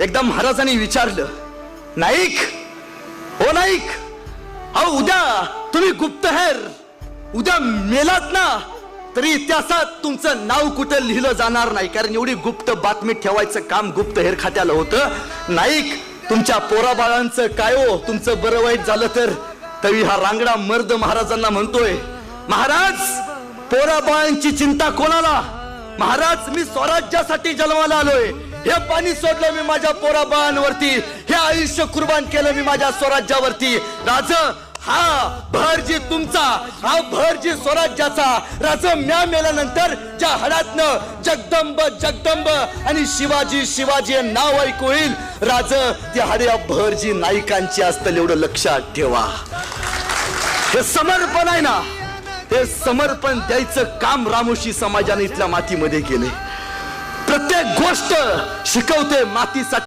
एकदा महाराजांनी विचारलं, नाईक, ओ नाईक, अहो उद्या तुम्ही गुप्तहेर, उद्या मेलात ना तरी इतिहासात तुमचं नाव कुठं लिहिलं जाणार नाही, कारण एवढी गुप्त बातमी ठेवायचं काम गुप्तहेर खात्याला होतं. नाईक, तुमच्या पोराबाळांचं काय हो, तुमचं बरं वाईट झालं तर. तरी हा रांगडा मर्द महाराजांना म्हणतोय, महाराज, पोराबाळांची चिंता कोणाला? महाराज, मी स्वराज्यासाठी जन्माला आलोय. हे पाणी सोडलं मी माझ्या पोराबाळांवरती, हे आयुष्य कुर्बान केलं मी माझ्या स्वराज्यावरती. राज, हा भरजी तुमचा, हा भरजी स्वराज्याचा. राज, म्या मेल्यानंतर ज्या हडातनं जगदंब जगदंब आणि शिवाजी शिवाजी हे नाव ऐकू येईल, राज, त्या हाड्या भरजी नायकांची असतील, एवढं लक्षात ठेवा. हे समर्पण आहे ना, हे समर्पण द्यायचं काम रामोशी समाजाने इथल्या मातीमध्ये केले. प्रत्येक गोष्ट शिकवते मातीसाठी.